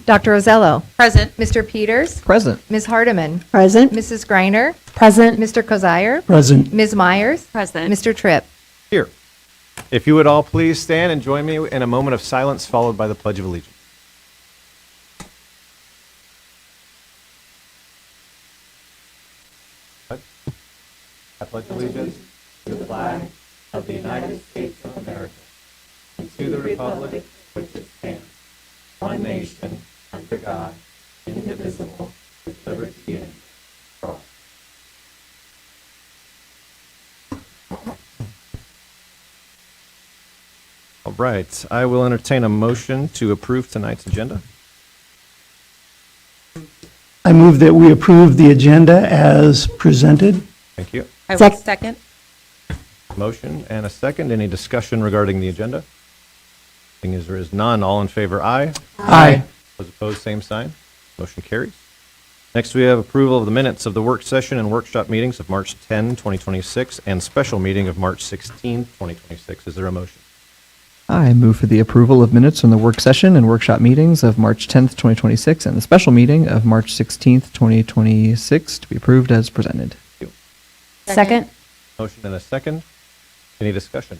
Dr. Rosello. Present. Mr. Peters. Present. Ms. Hardiman. Present. Mrs. Greiner. Present. Mr. Kozier. Present. Ms. Myers. Present. Mr. Tripp. Here. If you would all please stand and join me in a moment of silence followed by the Pledge of Allegiance. I pledge allegiance to the flag of the United States of America and to the republic which it stands, one nation, under God, indivisible, with liberty and for all. All right, I will entertain a motion to approve tonight's agenda. I move that we approve the agenda as presented. Thank you. I will second. Motion and a second. Any discussion regarding the agenda? Seeing as there is none, all in favor, aye. Aye. Those opposed, same sign. Motion carries. Next, we have approval of the minutes of the work session and workshop meetings of March 10, 2026, and special meeting of March 16, 2026. Is there a motion? I move for the approval of minutes from the work session and workshop meetings of March 10th, 2026, and the special meeting of March 16th, 2026 to be approved as presented. Second. Motion and a second. Any discussion?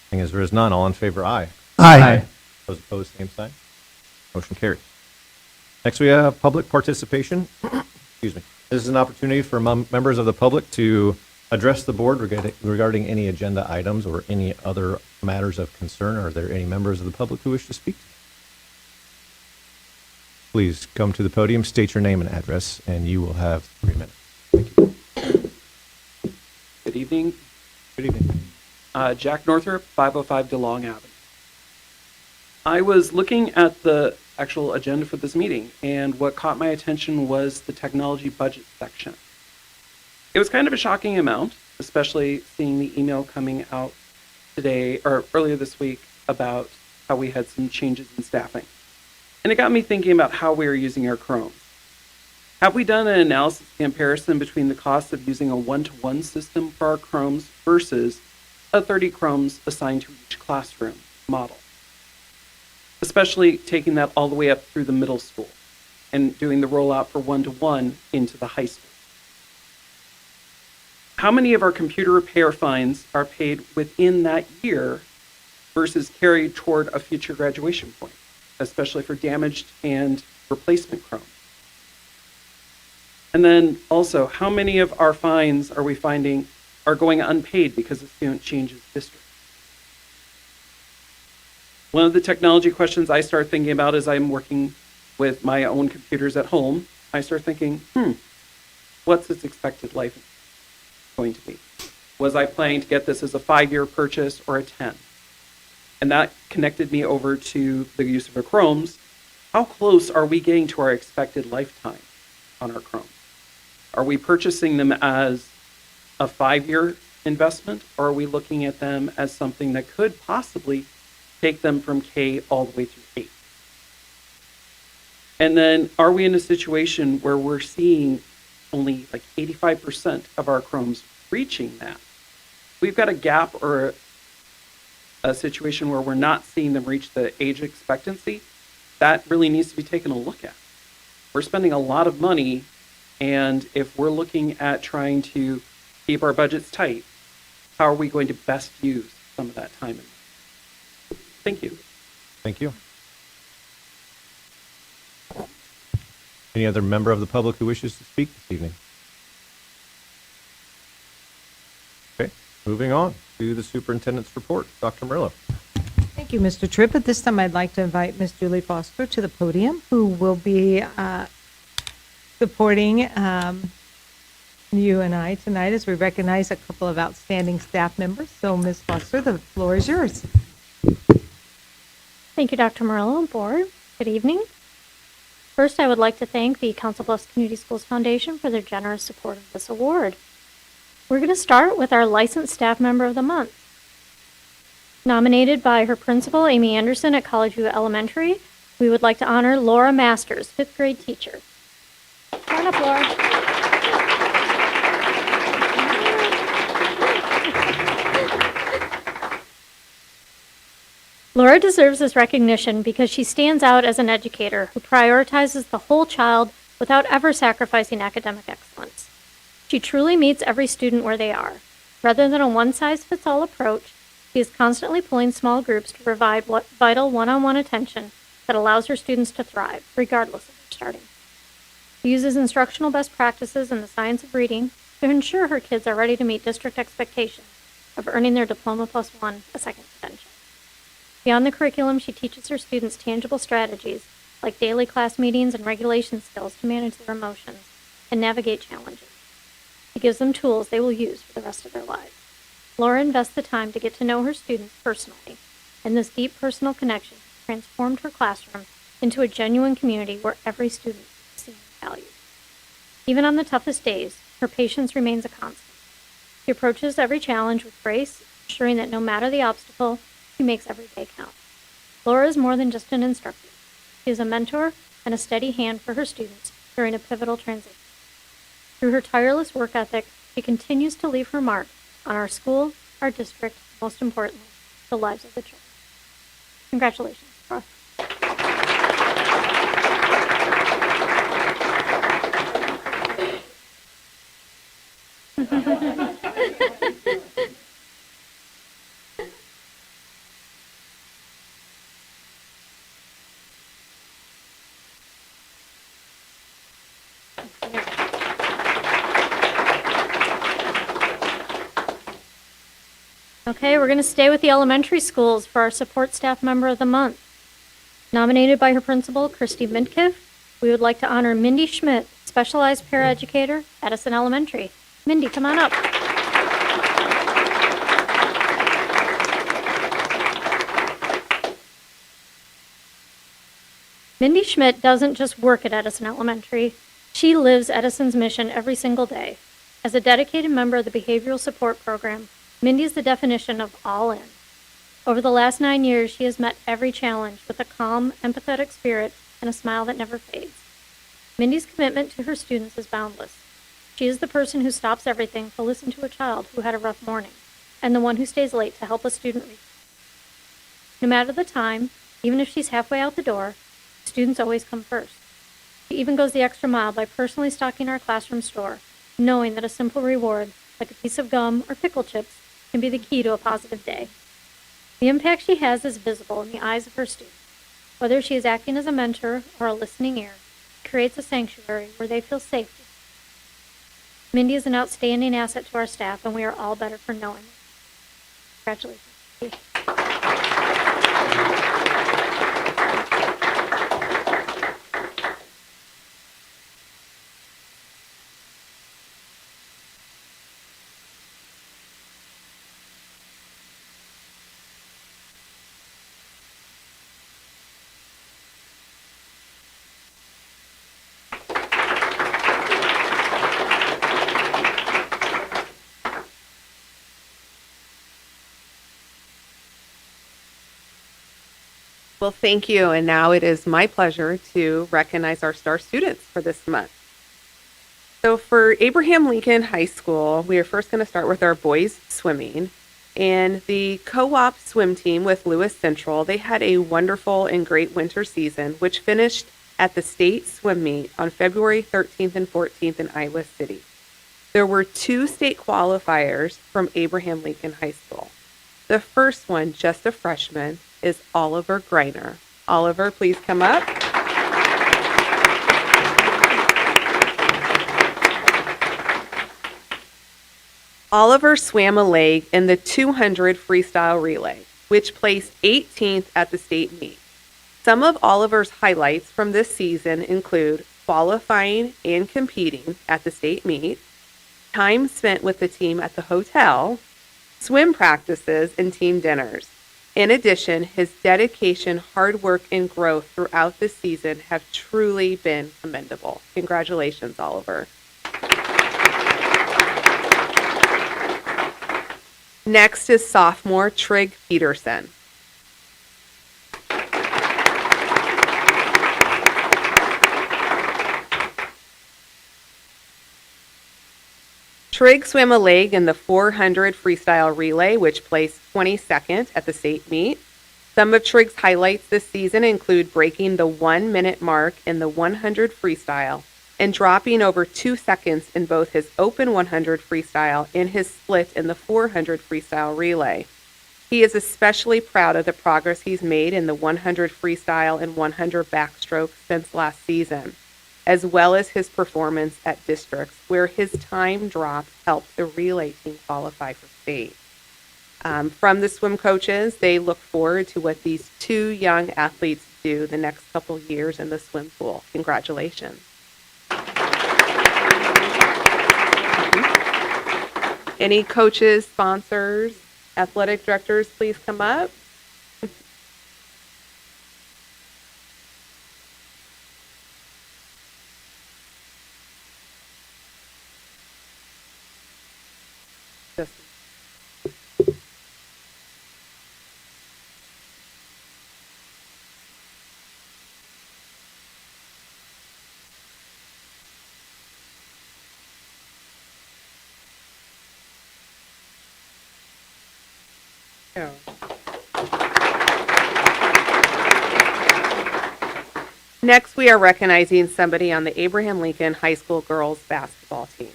Seeing as there is none, all in favor, aye. Aye. Those opposed, same sign. Motion carries. Next, we have public participation. Excuse me. This is an opportunity for members of the public to address the board regarding any agenda items or any other matters of concern. Are there any members of the public who wish to speak? Please come to the podium, state your name and address, and you will have 3 minutes. Thank you. Good evening. Good evening. Jack Northrop, 505 DeLong Avenue. I was looking at the actual agenda for this meeting, and what caught my attention was the technology budget section. It was kind of a shocking amount, especially seeing the email coming out today or earlier this week about how we had some changes in staffing. And it got me thinking about how we are using our Chrome. Have we done an analysis comparison between the cost of using a one-to-one system for our Chromes versus a 30 Chromes assigned to each classroom model? Especially taking that all the way up through the middle school and doing the rollout for one-to-one into the high school. How many of our computer repair fines are paid within that year versus carried toward a future graduation point, especially for damaged and replacement Chrome? And then also, how many of our fines are we finding are going unpaid because the student changes district? One of the technology questions I start thinking about as I'm working with my own computers at home, I start thinking, what's its expected life going to be? Was I planning to get this as a 5-year purchase or a 10? And that connected me over to the use of our Chromes. How close are we getting to our expected lifetime on our Chrome? Are we purchasing them as a 5-year investment, or are we looking at them as something that could possibly take them from K all the way through 8? And then are we in a situation where we're seeing only like 85% of our Chromes reaching that? We've got a gap or a situation where we're not seeing them reach the age expectancy. That really needs to be taken a look at. We're spending a lot of money, and if we're looking at trying to keep our budgets tight, how are we going to best use some of that time? Thank you. Thank you. Any other member of the public who wishes to speak this evening? Okay, moving on to the superintendent's report. Dr. Murillo. Thank you, Mr. Tripp. At this time, I'd like to invite Ms. Julie Foster to the podium, who will be supporting you and I tonight as we recognize a couple of outstanding staff members. So, Ms. Foster, the floor is yours. Thank you, Dr. Murillo and board. Good evening. First, I would like to thank the Council Bluffs Community Schools Foundation for their generous support of this award. We're going to start with our Licensed Staff Member of the Month. Nominated by her principal, Amy Anderson at College View Elementary, we would like to honor Laura Masters, 5th grade teacher. Come on up, Laura. Laura deserves this recognition because she stands out as an educator who prioritizes the whole child without ever sacrificing academic excellence. She truly meets every student where they are. Rather than a one-size-fits-all approach, she is constantly pulling small groups to provide vital one-on-one attention that allows her students to thrive, regardless of their starting. She uses instructional best practices in the science of reading to ensure her kids are ready to meet district expectations of earning their Diploma +1 a second potential. Beyond the curriculum, she teaches her students tangible strategies like daily class meetings and regulation skills to manage their emotions and navigate challenges. She gives them tools they will use for the rest of their lives. Laura invests the time to get to know her students personally, and this deep personal connection transformed her classroom into a genuine community where every student is seen and valued. Even on the toughest days, her patience remains a constant. She approaches every challenge with grace, ensuring that no matter the obstacle, she makes every day count. Laura is more than just an instructor. She is a mentor and a steady hand for her students during a pivotal transition. Through her tireless work ethic, she continues to leave her mark on our school, our district, and most importantly, the lives of the children. Congratulations, Laura. Okay, we're going to stay with the elementary schools for our Support Staff Member of the Month. Nominated by her principal, Christy Midkiff, we would like to honor Mindy Schmidt, Specialized Paraeducator, Edison Elementary. Mindy, come on up. Mindy Schmidt doesn't just work at Edison Elementary, she lives Edison's mission every single day. As a dedicated member of the Behavioral Support Program, Mindy is the definition of all in. Over the last 9 years, she has met every challenge with a calm, empathetic spirit and a smile that never fades. Mindy's commitment to her students is boundless. She is the person who stops everything to listen to a child who had a rough morning, and the one who stays late to help a student reach. No matter the time, even if she's halfway out the door, students always come first. She even goes the extra mile by personally stocking our classroom store, knowing that a simple reward, like a piece of gum or pickle chips, can be the key to a positive day. The impact she has is visible in the eyes of her students. Whether she is acting as a mentor or a listening ear, it creates a sanctuary where they feel safe. Mindy is an outstanding asset to our staff, and we are all better for knowing it. Congratulations. Well, thank you. And now it is my pleasure to recognize our star students for this month. So for Abraham Lincoln High School, we are first going to start with our boys swimming. And the co-op swim team with Lewis Central, they had a wonderful and great winter season, which finished at the state swim meet on February 13th and 14th in Iowa City. There were 2 state qualifiers from Abraham Lincoln High School. The first one, just a freshman, is Oliver Greiner. Oliver, please come up. Oliver swam a leg in the 200 freestyle relay, which placed 18th at the state meet. Some of Oliver's highlights from this season include qualifying and competing at the state meet, time spent with the team at the hotel, swim practices, and team dinners. In addition, his dedication, hard work, and growth throughout the season have truly been commendable. Congratulations, Oliver. Next is sophomore Trig Peterson. Trig swam a leg in the 400 freestyle relay, which placed 22nd at the state meet. Some of Trig's highlights this season include breaking the 1-minute mark in the 100 freestyle and dropping over 2 seconds in both his open 100 freestyle and his split in the 400 freestyle relay. He is especially proud of the progress he's made in the 100 freestyle and 100 backstroke since last season, as well as his performance at districts where his time drops helped the relay team qualify for state. From the swim coaches, they look forward to what these two young athletes do the next couple years in the swim pool. Congratulations. Any coaches, sponsors, athletic directors, please come up. Just go. Next, we are recognizing somebody on the Abraham Lincoln High School girls basketball team.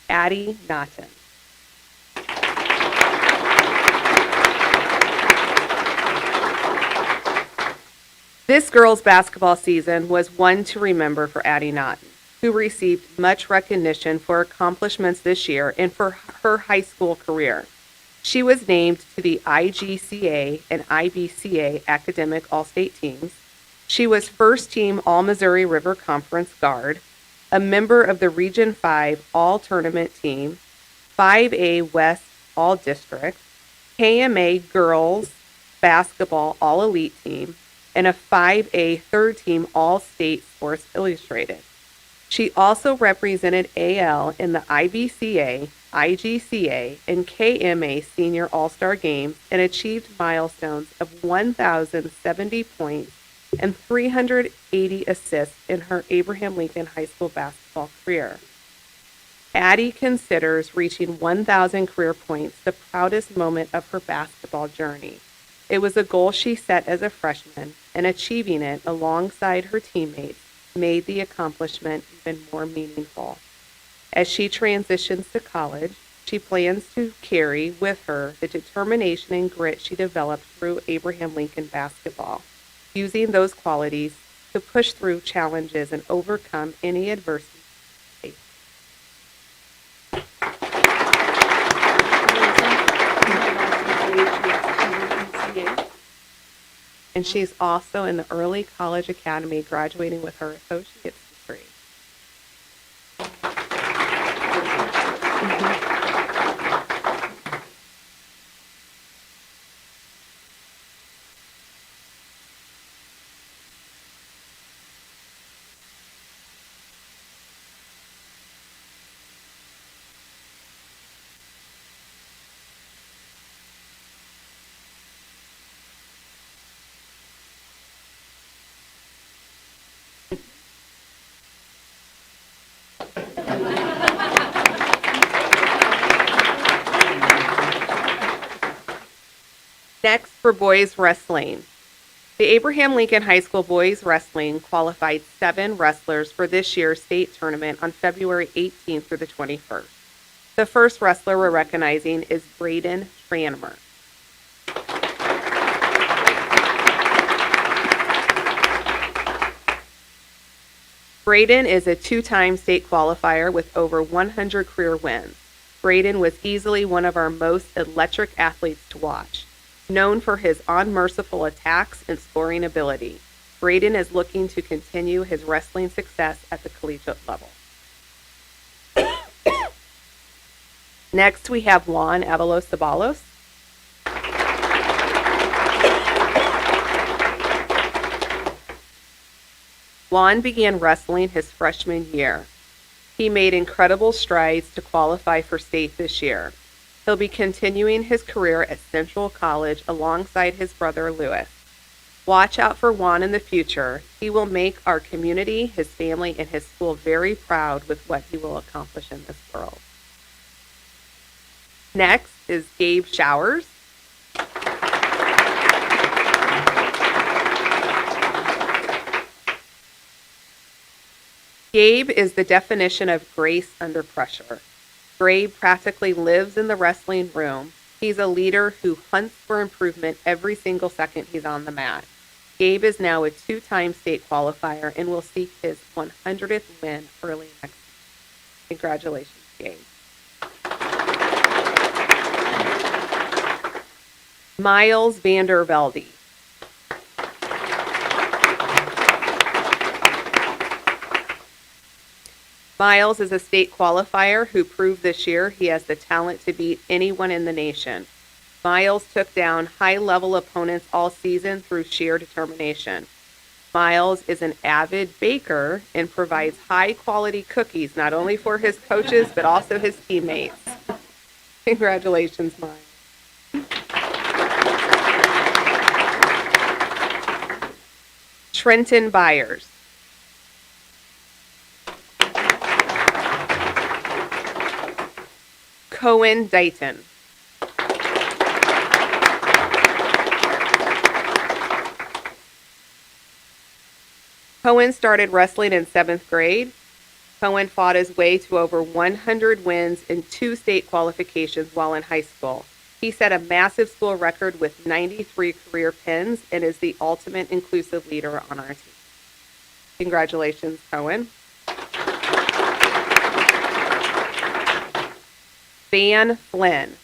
Addie Naughton. This girls' basketball season was one to remember for Addie Naughton, who received much recognition for accomplishments this year and for her high school career. She was named to the IGCA and IBCA Academic All-State teams. She was first-team All-Missouri River Conference guard, a member of the Region 5 All-Tournament team, 5A West All-District, KMA Girls Basketball All-Elite team, and a 5A third-team All-State Sports Illustrated. She also represented AL in the IBCA, IGCA, and KMA Senior All-Star Games and achieved milestones of 1,070 points and 380 assists in her Abraham Lincoln High School basketball career. Addie considers reaching 1,000 career points the proudest moment of her basketball journey. It was a goal she set as a freshman, and achieving it alongside her teammates made the accomplishment even more meaningful. As she transitions to college, she plans to carry with her the determination and grit she developed through Abraham Lincoln basketball, using those qualities to push through challenges and overcome any adversity. And she's also in the Early College Academy, graduating with her associate's degree. Next, for boys wrestling. The Abraham Lincoln High School boys wrestling qualified 7 wrestlers for this year's state tournament on February 18th through the 21st. The first wrestler we're recognizing is Braden Tranmer. Braden is a 2-time state qualifier with over 100 career wins. Braden was easily one of our most electric athletes to watch. Known for his unmerciful attacks and scoring ability, Braden is looking to continue his wrestling success at the collegiate level. Next, we have Juan Avalos-Sabalos. Juan began wrestling his freshman year. He made incredible strides to qualify for state this year. He'll be continuing his career at Central College alongside his brother Lewis. Watch out for Juan in the future. He will make our community, his family, and his school very proud with what he will accomplish in this world. Next is Gabe Showers. Gabe is the definition of grace under pressure. Gabe practically lives in the wrestling room. He's a leader who hunts for improvement every single second he's on the mat. Gabe is now a 2-time state qualifier and will seek his 100th win early next year. Congratulations, Gabe. Miles Vandervelde. Miles is a state qualifier who proved this year he has the talent to beat anyone in the nation. Miles took down high-level opponents all season through sheer determination. Miles is an avid baker and provides high-quality cookies not only for his coaches but also his teammates. Congratulations, Miles. Trenton Byers. Cohen Dighton. Cohen started wrestling in 7th grade. Cohen fought his way to over 100 wins in 2 state qualifications while in high school. He set a massive school record with 93 career pins and is the ultimate inclusive leader on our team. Congratulations, Cohen. Van Flynn.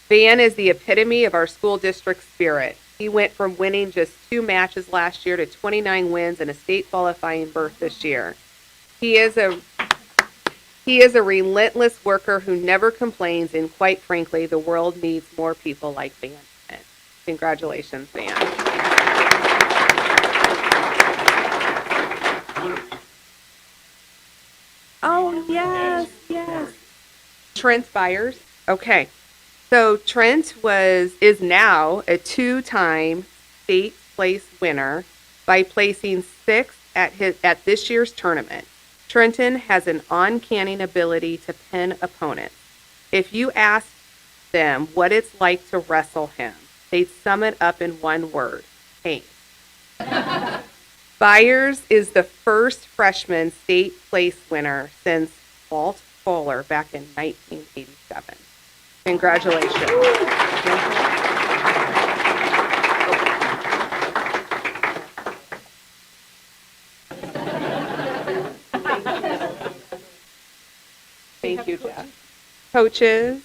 Van is the epitome of our school district spirit. He went from winning just 2 matches last year to 29 wins and a state qualifying berth this year. He is a relentless worker who never complains, and quite frankly, the world needs more people like Van Flynn. Congratulations, Van. Oh, yes. Trent Byers. Okay. So Trent is now a 2-time state place winner by placing 6th at this year's tournament. Trenton has an uncanny ability to pin opponents. If you ask them what it's like to wrestle him, they'd sum it up in one word: pain. Byers is the first freshman state place winner since Walt Fuller back in 1987. Congratulations. Thank you, Jeff. Coaches.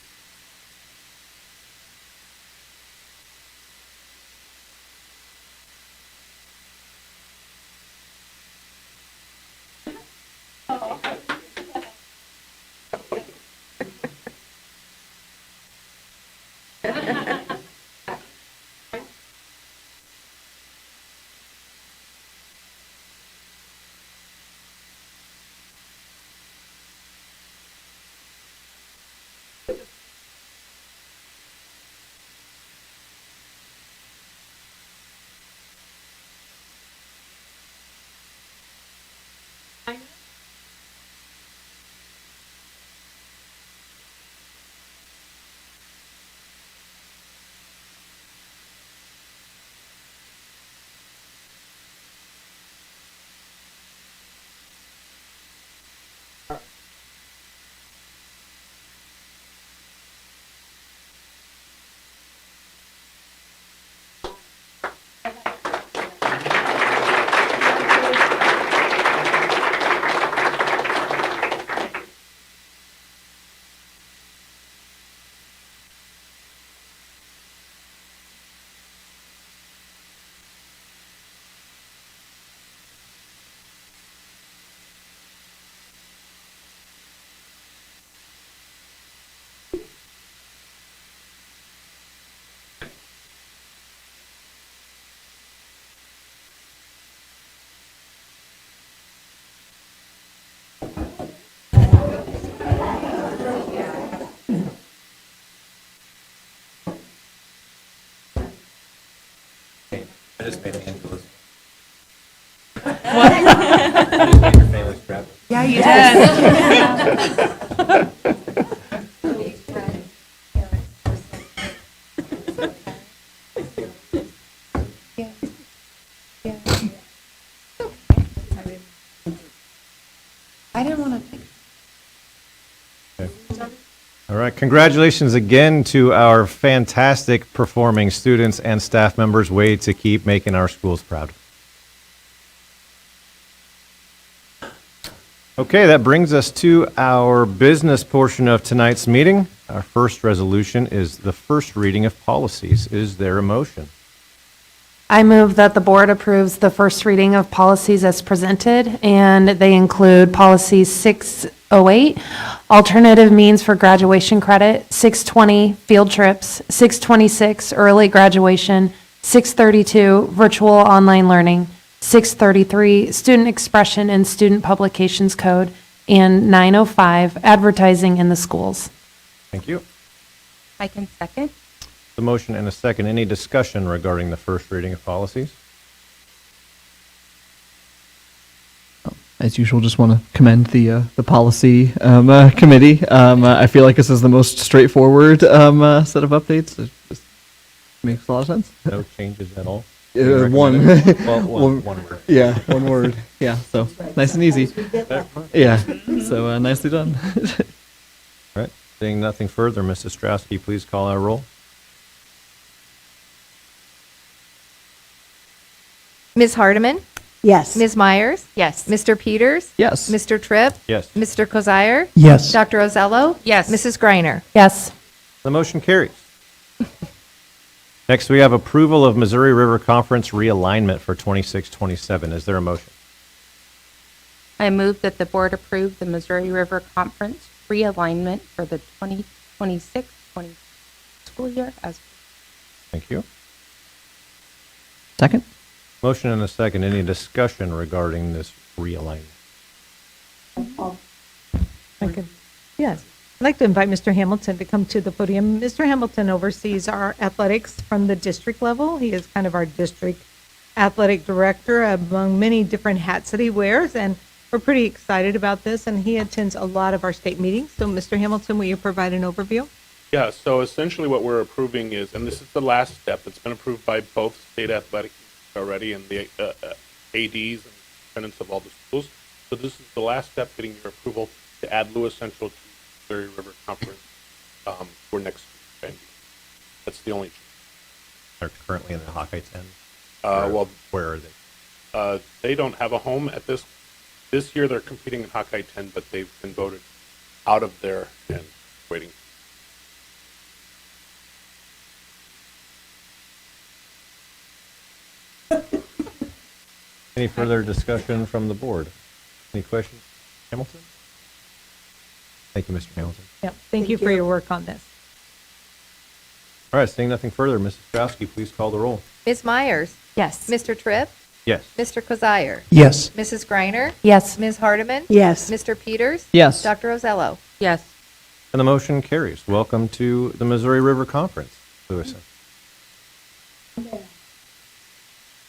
I just made Angela's. What? I just made your family strap. Yeah, you did. I didn't want to. All right, congratulations again to our fantastic performing students and staff members. Way to keep making our schools proud. Okay, that brings us to our business portion of tonight's meeting. Our first resolution is the first reading of policies. Is there a motion? I move that the board approves the first reading of policies as presented, and they include policy 608, alternative means for graduation credit, 620, field trips, 626, early graduation, 632, virtual online learning, 633, student expression and student publications code, and 905, advertising in the schools. Thank you. I can second. The motion and a second. Any discussion regarding the first reading of policies? As usual, just want to commend the policy committee. I feel like this is the most straightforward set of updates. It just makes a lot of sense. No changes at all? One. Well, one word. Yeah, one word. Yeah, so nice and easy. Yeah, so nicely done. All right, seeing nothing further, Mrs. Straussky, please call our roll. Ms. Hardiman? Yes. Ms. Myers? Yes. Mr. Peters? Yes. Mr. Tripp? Yes. Mr. Kozire? Yes. Dr. Ozello? Yes. Mrs. Greiner? Yes. The motion carries. Next, we have approval of Missouri River Conference realignment for 26-27. Is there a motion? I move that the board approve the Missouri River Conference realignment for the 2026-20 school year as. Thank you. Second? Motion and a second. Any discussion regarding this realignment? Yes. I'd like to invite Mr. Hamilton to come to the podium. Mr. Hamilton oversees our athletics from the district level. He is kind of our district athletic director among many different hats that he wears, and we're pretty excited about this, and he attends a lot of our state meetings. So, Mr. Hamilton, will you provide an overview? Yeah, so essentially what we're approving is, and this is the last step, it's been approved by both state athletic already and the ADs and superintendents of all the schools. So this is the last step, getting your approval to add Lewis Central to the Missouri River Conference for next year. That's the only change. They're currently in the Hawkeye 10. Well, Where are they? they don't have a home at this year. They're competing in Hawkeye 10, but they've been voted out of there and waiting. Any further discussion from the board? Any questions? Hamilton? Thank you, Mr. Hamilton. Yep. Thank you for your work on this. All right, seeing nothing further, Mrs. Straussky, please call the roll. Ms. Myers? Yes. Mr. Tripp? Yes. Mr. Kozire? Yes. Mrs. Greiner? Yes. Ms. Hardiman? Yes. Mr. Peters? Yes. Dr. Ozello? Yes. And the motion carries. Welcome to the Missouri River Conference, Lewison.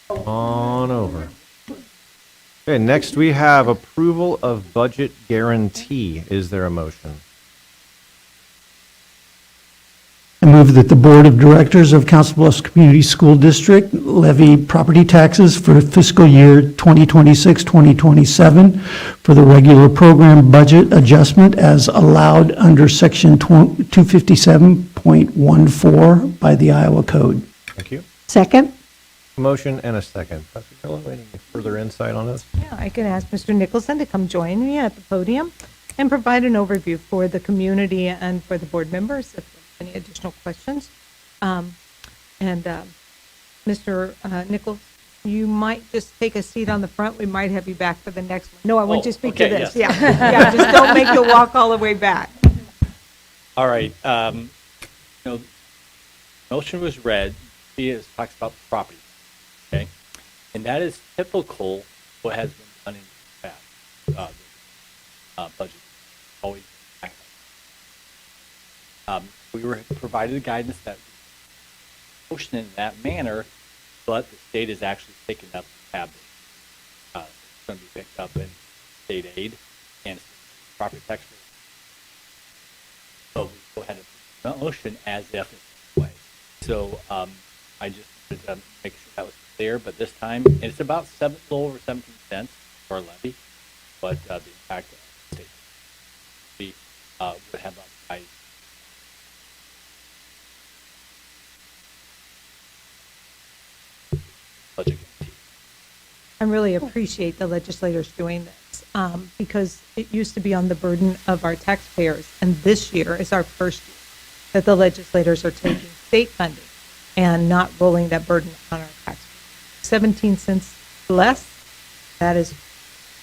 On over. Okay, next we have approval of budget guarantee. Is there a motion? I move that the Board of Directors of Council Bluffs Community School District levy property taxes for fiscal year 2026-2027 for the regular program budget adjustment as allowed under Section 257.14 by the Iowa Code. Thank you. Second? Motion and a second. Dr. Carlo, any further insight on this? Yeah, I can ask Mr. Nicholson to come join me at the podium and provide an overview for the community and for the board members if there's any additional questions. Mr. Nichols, you might just take a seat on the front. We might have you back for the next one. No, I want you to speak to okay, this. yes. Yeah, yeah, just don't make you walk all the way back. All right. Motion was read. It talks about the property. Okay. And that is typical what has been done in the past. Budget always. We were provided guidance that motion in that manner, but the state has actually taken up the tab. It's going to be picked up in state aid and property tax. So we go ahead and put the motion as if it's way. So I just wanted to make sure that was clear, but this time, and it's about a little over 17 cents for a levy, but the impact would have I budget guarantee. I really appreciate the legislators doing this, because it used to be on the burden of our taxpayers, and this year is our first year that the legislators are taking state funding and not rolling that burden on our taxpayers. 17 cents less, that is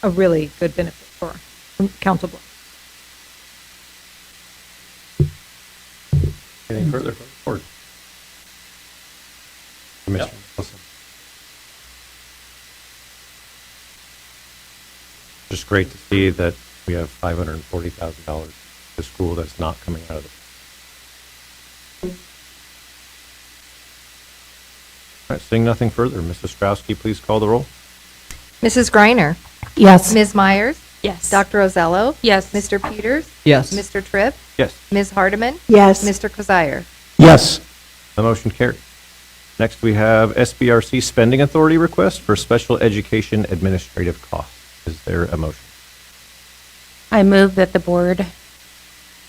a really good benefit for Council Bluffs. Anything further from the board? Commissioner Nicholson. Just great to see that we have $540,000 to school that's not coming out of the. All right, seeing nothing further, Mrs. Strowski, please call the roll. Mrs. Griner? Yes. Ms. Myers? Yes. Dr. Ozello? Yes. Mr. Peters? Yes. Mr. Tripp? Yes, Ms. Hardeman? Yes. Mr. Kazire? Yes. the motion carries. Next, we have SBRC spending authority request for special education administrative costs. Is there a motion? I move that the board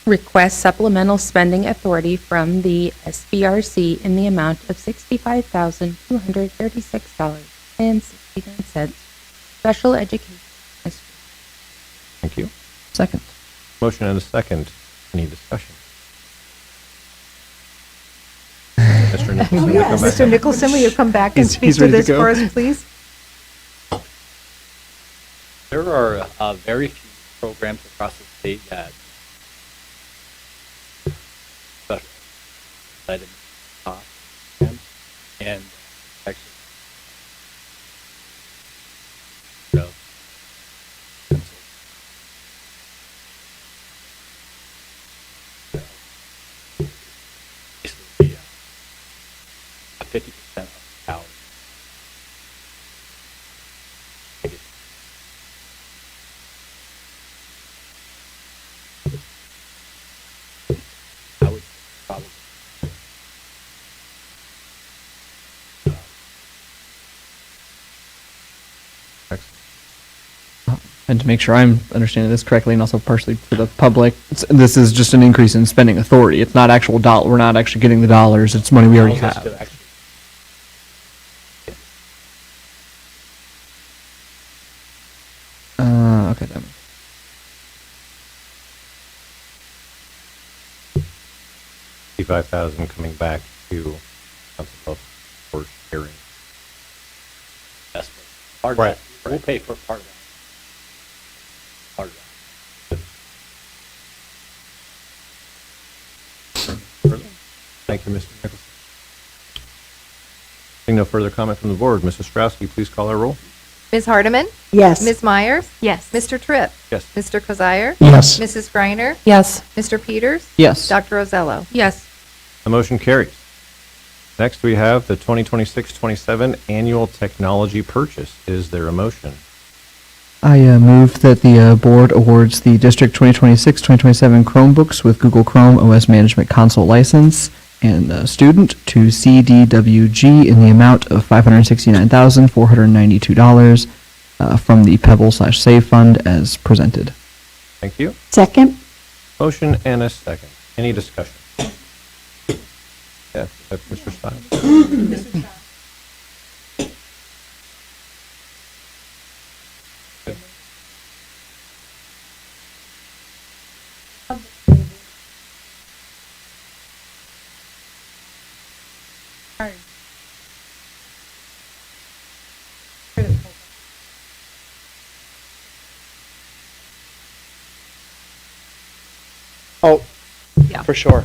request supplemental spending authority from the SBRC in the amount of $65,236.69. Special education. Thank you. Second. Motion and a second. Any discussion? Mr. Nicholson, will you come back? Mr. Nicholson, will you come back and He's speak to ready to this go. for us, please? There are very few programs across the state that special ed programs, and actually basically 50% of the salary. I would probably And to make sure I'm understanding this correctly, and also partially for the public, this is just an increase in spending authority. It's not actual we're not actually getting the dollars. It's money we already allows us to have. actually Okay. That makes 55,000 coming back to Council Bluffs for sharing. invest part of Right, that. We'll pay for part of that. Part of that. Thank you, Mr. Nicholson. Seeing no further comment from the board, Mrs. Strowski, please call our roll. Ms. Hardeman? Yes. Ms. Myers? Yes. Mr. Tripp? Yes. Mr. Kazire? Yes. Mrs. Griner? Yes. Mr. Peters? Yes. Dr. Ozello? Yes. The motion carries. Next, we have the 2026-27 annual technology purchase. Is there a motion? I move that the board awards the District 2026-2027 Chromebooks with Google Chrome OS Management Console license and student to CDWG in the amount of $569,492 from the Pebble/Save Fund as presented. Thank you. Second? Motion and a second. Any discussion? Yes, Mr. Stiles. Oh, Yeah. for sure.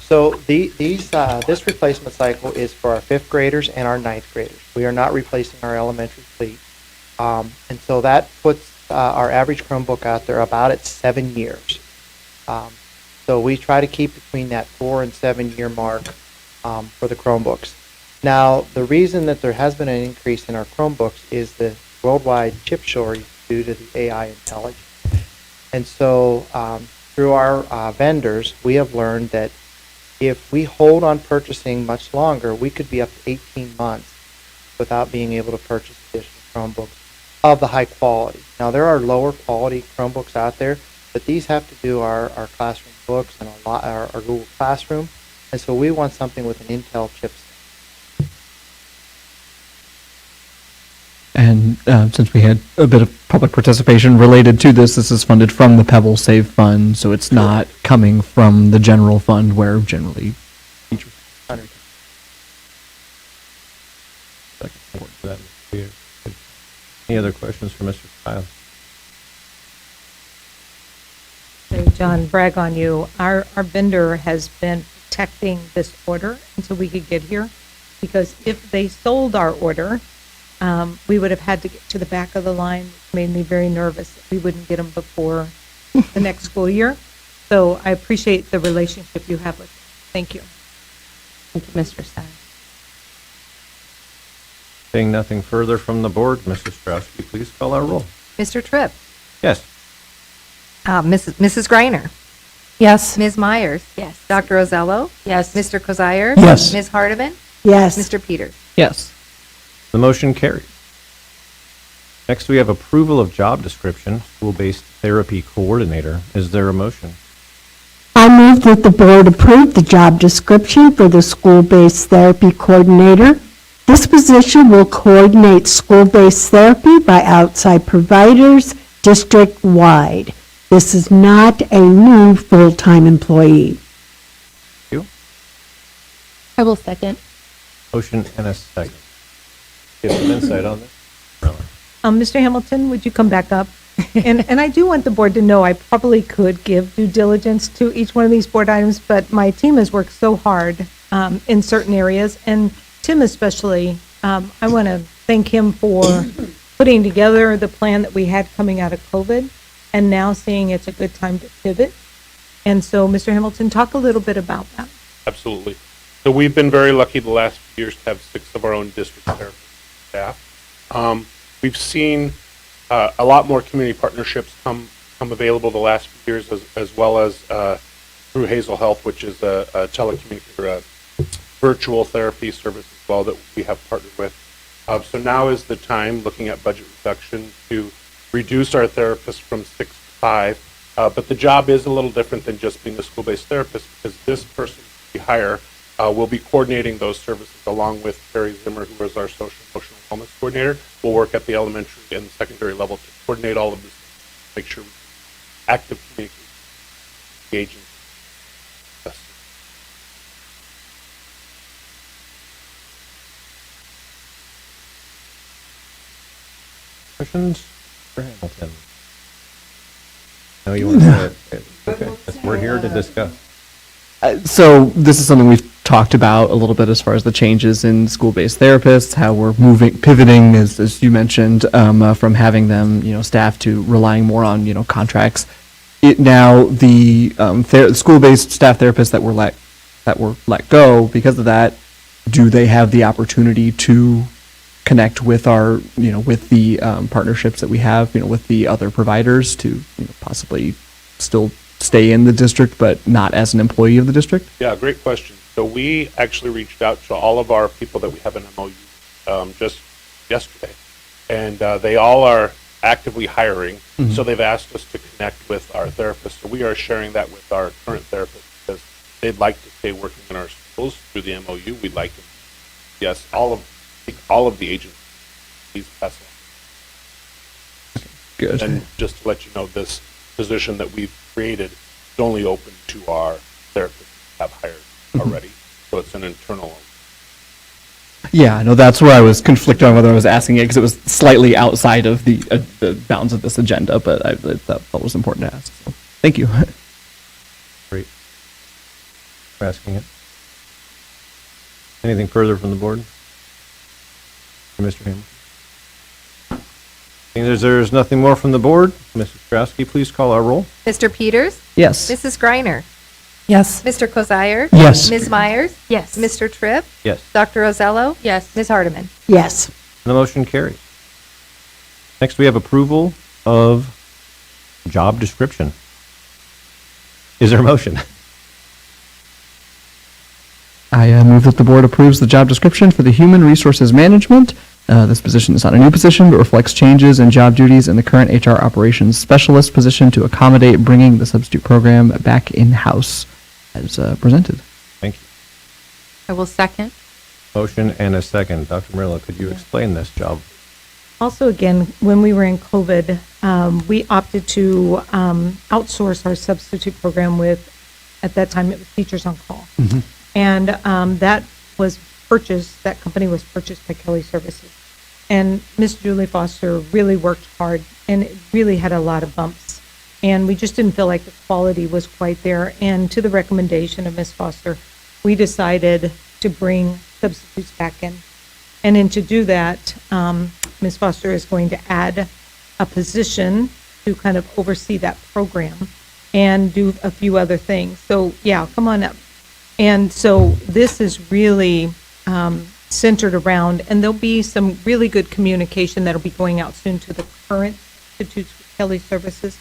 So this replacement cycle is for our fifth graders and our ninth graders. We are not replacing our elementary fleet. And so that puts our average Chromebook out there about at 7 years. So we try to keep between that 4 and 7 year mark for the Chromebooks. Now, the reason that there has been an increase in our Chromebooks is the worldwide chip shortage due to the AI intelligence. And so through our vendors, we have learned that if we hold on purchasing much longer, we could be up to 18 months without being able to purchase additional Chromebooks of the high quality. Now, there are lower quality Chromebooks out there, but these have to do our classroom books and our Google Classroom. And so we want something with an Intel chipset. And since we had a bit of public participation related to this, this is funded from the Pebble Save Fund, so it's not coming from the general fund where generally teachers. Any other questions for Mr. Stiles? So John, brag on you. Our vendor has been protecting this order until we could get here, because if they sold our order, we would have had to get to the back of the line, which made me very nervous that we wouldn't get them before the next school year. So I appreciate the relationship you have with them. Thank you. Thank you, Mr. Stiles. Seeing nothing further from the board, Mrs. Straussky, please call our roll. Mr. Tripp? Yes. Mrs. Greiner? Yes. Ms. Myers? Yes. Dr. Ozello? Yes. Mr. Kozier? Yes. Ms. Hardiman? Yes. Mr. Peters? Yes. The motion carries. Next, we have approval of job description, school-based therapy coordinator. Is there a motion? I move that the board approve the job description for the school-based therapy coordinator. This position will coordinate school-based therapy by outside providers district-wide. This is not a new full-time employee. I will second. Motion and a second. Give some insight on this. Mr. Hamilton, would you come back up? And I do want the board to know I probably could give due diligence to each one of these board items, but my team has worked so hard in certain areas, and Tim especially. I want to thank him for putting together the plan that we had coming out of COVID, and now seeing it's a good time to pivot. And so, Mr. Hamilton, talk a little bit about that. Absolutely. So we've been very lucky the last few years to have 6 of our own district therapists staff. We've seen a lot more community partnerships come available the last few years, as well as through Hazel Health, which is a telecommunicator, virtual therapy service as well that we have partnered with. So now is the time, looking at budget reduction, to reduce our therapists from 6 to 5. But the job is a little different than just being a school-based therapist, because this person we hire will be coordinating those services along with Terry Zimmer, who is our social emotional wellness coordinator. We'll work at the elementary and secondary level to coordinate all of this, make sure we active communication, engaging. Questions for Hamilton? No, you want to, okay, we're here to discuss. So this is something we've talked about a little bit as far as the changes in school-based therapists, how we're pivoting, as you mentioned, from having them, staff to relying more on, contracts. Now the school-based staff therapists that were let go because of that, do they have the opportunity to connect with our, with the partnerships that we have, with the other providers to possibly still stay in the district, but not as an employee of the district? Yeah, great question. So we actually reached out to all of our people that we have an MOU just yesterday, and they all are actively hiring. Mm-hmm. So they've asked us to connect with our therapists. So we are sharing that with our current therapists because they'd like to stay working in our schools through the MOU. We'd like them. Yes, all of the agencies. Please pass along. Good. And just to let you know, this position that we've created is only open to our therapists we have hired already. So it's an internal. Yeah, no, that's where I was conflicted on whether I was asking it because it was slightly outside of the bounds of this agenda, but I thought that was important to ask. So, thank you. Great. For asking it. Anything further from the board? Mr. Hamilton? Seeing as there's nothing more from the board, Mrs. Straussky, please call our roll. Mr. Peters? Yes. Mrs. Greiner? Yes. Mr. Kozier? Yes. Ms. Myers? Yes. Mr. Tripp? Yes. Dr. Ozello? Yes. Ms. Hardiman? Yes. The motion carries. Next, we have approval of job description. Is there a motion? I move that the board approves the job description for the Human Resources Management This position is not a new position, but reflects changes in job duties in the current HR operations specialist position to accommodate bringing the substitute program back in-house as presented. Thank you. I will second. Motion and a second. Dr. Murillo, could you explain this job? Also, again, when we were in COVID, we opted to outsource our substitute program with, at that time, it was Teachers on Call. And that was purchased, that company was purchased by Kelly Services. And Miss Julie Foster really worked hard, and it really had a lot of bumps. And we just didn't feel like the quality was quite there. And to the recommendation of Miss Foster, we decided to bring substitutes back in. And then to do that, Ms. Foster is going to add a position to kind of oversee that program and do a few other things. So, yeah, come on up. And so this is really centered around, and there'll be some really good communication that'll be going out soon to the current institutes with Kelly Services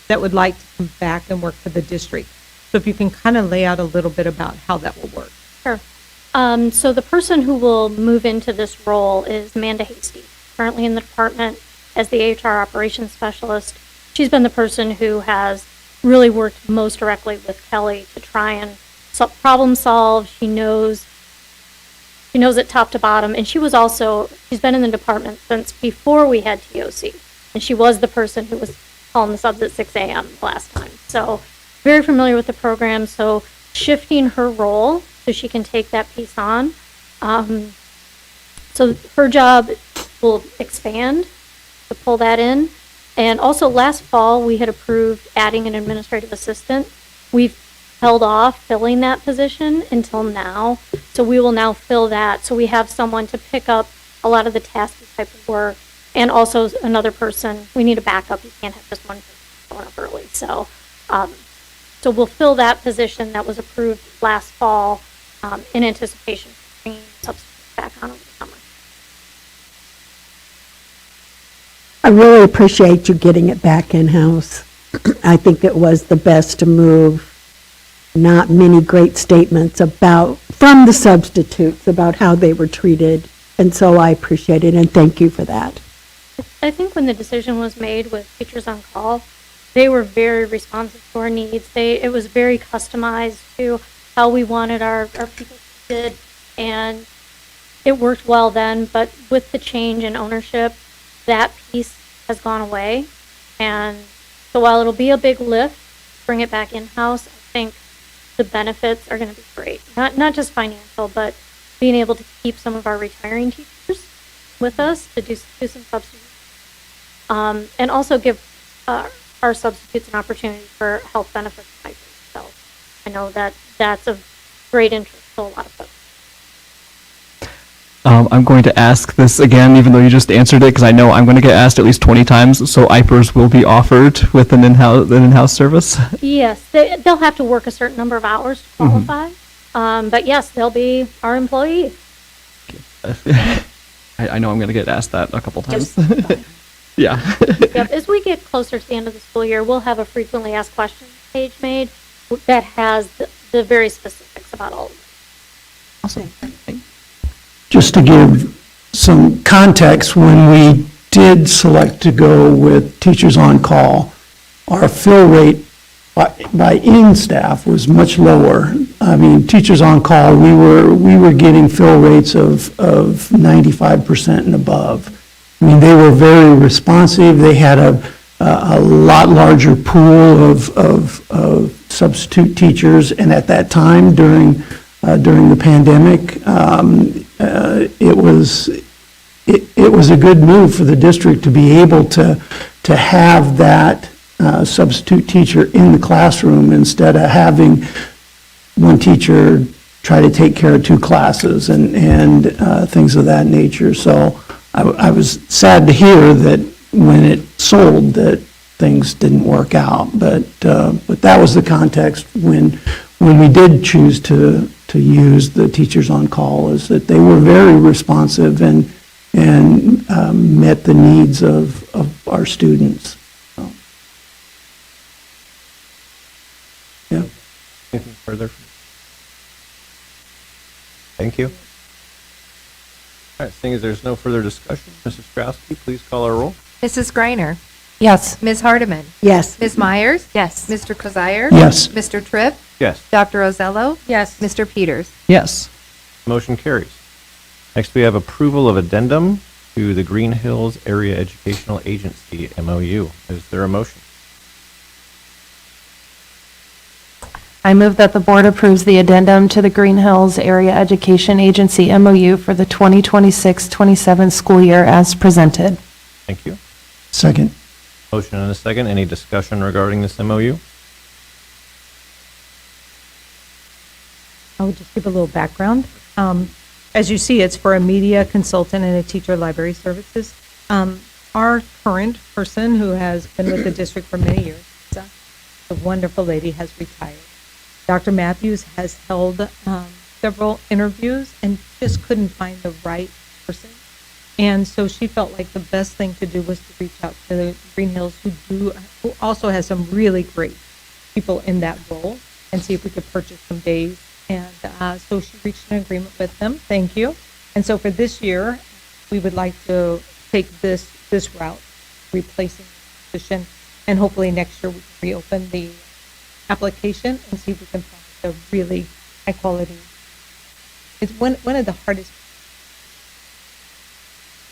that would like to come back and work for the district. So if you can kind of lay out a little bit about how that will work. Sure. So the person who will move into this role is Amanda Hasty, currently in the department as the HR operations specialist. She's been the person who has really worked most directly with Kelly to try and problem solve. She knows it top to bottom, and she's been in the department since before we had TOC, and she was the person who was calling the subs at 6 a.m. last time. So very familiar with the program, so shifting her role so she can take that piece on. So her job will expand to pull that in. And also last fall, we had approved adding an administrative assistant. We've held off filling that position until now. So we will now fill that. So we have someone to pick up a lot of the tasky type of work. And also another person, we need a backup. You can't have just one person going up early. So we'll fill that position that was approved last fall in anticipation of bringing substitutes back on over the summer. I really appreciate you getting it back in-house. I think it was the best to move. Not many great statements from the substitutes about how they were treated. And so I appreciate it and thank you for that. I think when the decision was made with Teachers on Call, they were very responsive to our needs. It was very customized to how we wanted our people treated, and it worked well then, but with the change in ownership, that piece has gone away. And so while it'll be a big lift, bring it back in-house, I think the benefits are going to be great. Not just financial, but being able to keep some of our retiring teachers with us to do some substitutes. And also give our substitutes an opportunity for health benefits. So I know that's of great interest to a lot of folks. I'm going to ask this again, even though you just answered it, because I know I'm going to get asked at least 20 times. So IPERS will be offered with an in-house service? Yes, they'll have to work a certain number of hours to qualify. But yes, they'll be our employee. I know I'm going to get asked that a couple times. Yep. Yeah. Yep. As we get closer to the end of the school year, we'll have a frequently asked questions page made that has the very specifics about all of it. Awesome. Just to give some context, when we did select to go with Teachers on Call, our fill rate by in-staff was much lower. I mean, Teachers on Call, we were getting fill rates of 95% and above. I mean, they were very responsive. They had a lot larger pool of substitute teachers, and at that time during the pandemic, it was a good move for the district to be able to have that substitute teacher in the classroom instead of having one teacher try to take care of two classes and things of that nature. So I was sad to hear that when it sold that things didn't work out, but that was the context when we did choose to use the Teachers on Call, is that they were very responsive and met the needs of our students. So, yeah. Anything further? Thank you. All right, seeing as there's no further discussion, Mrs. Straussky, please call our roll. Mrs. Greiner. Yes. Ms. Hardeman. Yes. Ms. Myers. Yes. Mr. Kozire. Yes. Mr. Tripp. Yes. Dr. Ozello. Yes. Mr. Peters. Yes. Motion carries. Next, we have approval of addendum to the Green Hills Area Educational Agency, MOU. Is there a motion? I move that the board approves the addendum to the Green Hills Area Education Agency MOU for the 2026-27 school year as presented. Thank you. Second. Motion and a second. Any discussion regarding this MOU? I would just give a little background. As you see, it's for a media consultant and a teacher library services. Our current person who has been with the district for many years, a wonderful lady, has retired. Dr. Matthews has held several interviews and just couldn't find the right person. And so she felt like the best thing to do was to reach out to the Green Hills, who also has some really great people in that role, and see if we could purchase some days. And so she reached an agreement with them. Thank you. And so for this year, we would like to take this route, replacing the position, and hopefully next year we can reopen the application and see if we can find a really high quality. It's one of the hardest,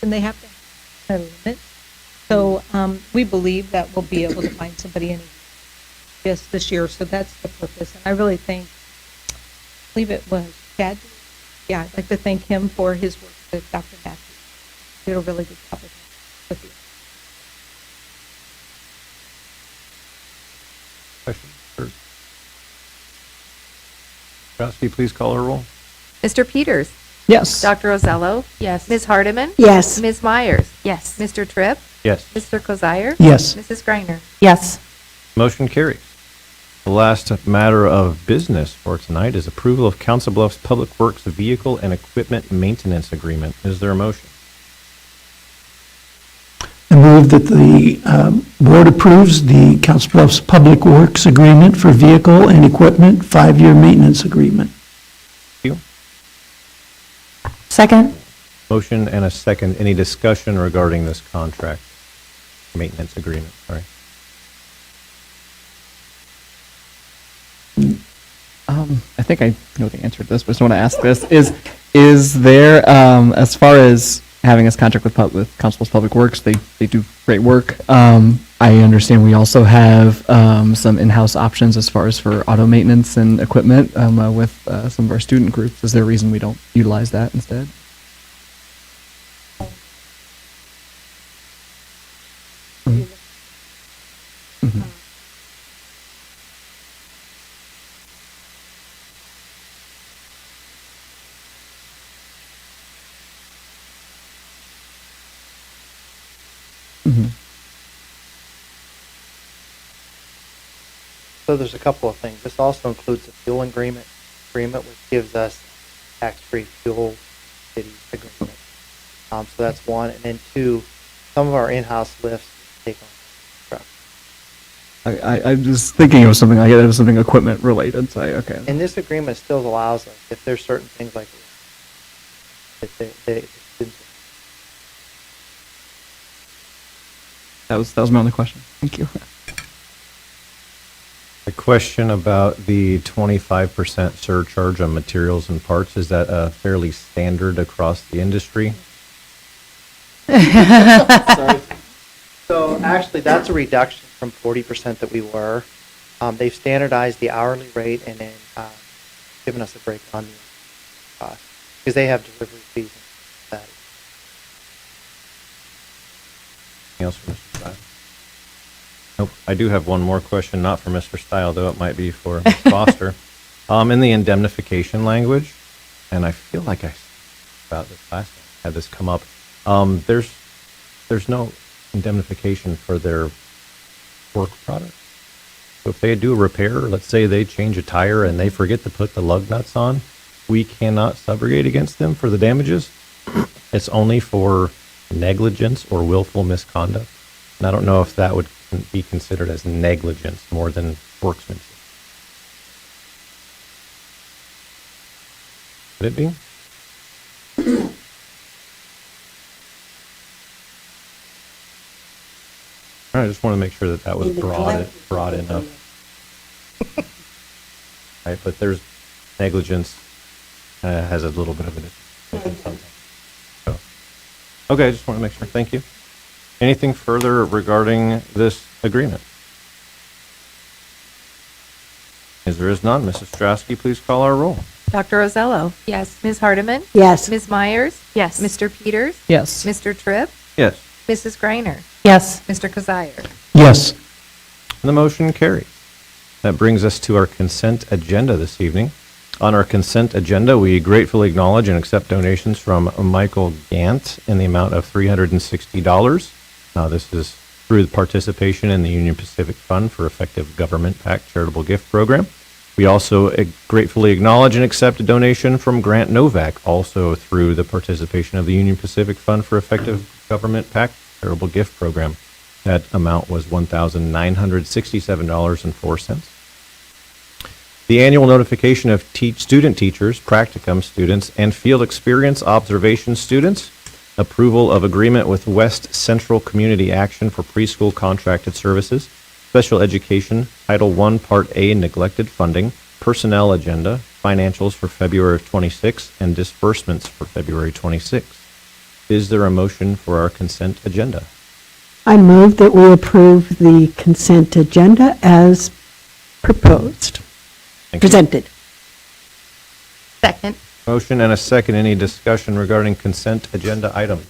and they have to have a limit. So we believe that we'll be able to find somebody in this year. So that's the purpose. And I really think, I believe it was Chad. Yeah, I'd like to thank him for his work with Dr. Matthews. He did a really good job with you. Questions? Straussky, please call our roll. Mr. Peters. Yes. Dr. Ozello. Yes. Ms. Hardeman. Yes. Ms. Myers. Yes. Mr. Tripp. Yes. Mr. Kozire. Yes. Mrs. Greiner. Yes. Motion carries. The last matter of business for tonight is approval of Council Bluffs Public Works Vehicle and Equipment Maintenance Agreement. Is there a motion? I move that the board approves the Council Bluffs Public Works Agreement for Vehicle and Equipment 5-year maintenance agreement. Thank you. Second. Motion and a second. Any discussion regarding this contract maintenance agreement? Sorry. I think I know the answer to this, but I just want to ask this. Is there, as far as having this contract with Council Public Works, they do great work. I understand we also have some in-house options as far as for auto maintenance and equipment with some of our student groups. Is there a reason we don't utilize that instead? Mm-hmm. Mm-hmm. So there's a couple of things. This also includes a fuel agreement, which gives us tax-free fuel city agreement. So that's one. And then two, some of our in-house lifts take on trucks. I was thinking it was something like it was something equipment related. So okay. And this agreement still allows us, if there's certain things like that they That was my only question. Thank you. A question about the 25% surcharge on materials and parts. Is that fairly standard across the industry? So actually, that's a reduction from 40% that we were. They've standardized the hourly rate and then given us a break on the cost because they have delivery fees and that. Anything else for Mr. Stile? Nope. I do have one more question, not for Mr. Stile, though it might be for Ms. Foster. In the indemnification language, and I feel like I about this last time, had this come up. There's no indemnification for their work product. So if they do a repair, let's say they change a tire and they forget to put the lug nuts on, we cannot subrogate against them for the damages. It's only for negligence or willful misconduct. And I don't know if that would be considered as negligence more than workmanship. Could it be? I just want to make sure that that was broad enough. Right, but there's negligence has a little bit of a definition sometimes. So, okay, I just want to make sure. Thank you. Anything further regarding this agreement? As there is none, Mrs. Strasky, please call our roll. Dr. Rosello? Yes. Ms. Hardeman? Yes. Ms. Myers? Yes. Mr. Peters? Yes. Mr. Tripp? Yes. Mrs. Greiner? Yes. Mr. Kazire? Yes. And the motion carries. That brings us to our consent agenda this evening. On our consent agenda, we gratefully acknowledge and accept donations from Michael Gant in the amount of $360. This is through the participation in the Union Pacific Fund for Effective Government PAC charitable gift program. We also gratefully acknowledge and accept a donation from Grant Novak, also through the participation of the Union Pacific Fund for Effective Government PAC charitable gift program. That amount was $1,967.04. The annual notification of student teachers, practicum students, and field experience observation students. Approval of agreement with West Central Community Action for preschool contracted services. Special education, Title I, Part A, neglected funding. Personnel agenda, financials for February of 26 and disbursements for February 26. Is there a motion for our consent agenda? I move that we approve the consent agenda as proposed, Thank you. presented. Second. Motion and a second. Any discussion regarding consent agenda items?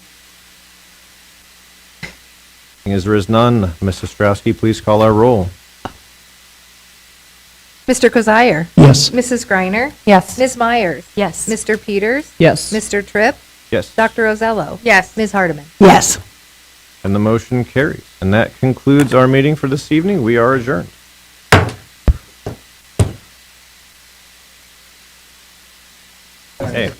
As there is none, Mrs. Strasky, please call our roll. Mr. Kazire? Yes. Mrs. Greiner? Yes. Ms. Myers? Yes. Mr. Peters? Yes. Mr. Tripp? Yes. Dr. Rosello? Yes. Ms. Hardeman? Yes. And the motion carries. And that concludes our meeting for this evening. We are adjourned. Hey.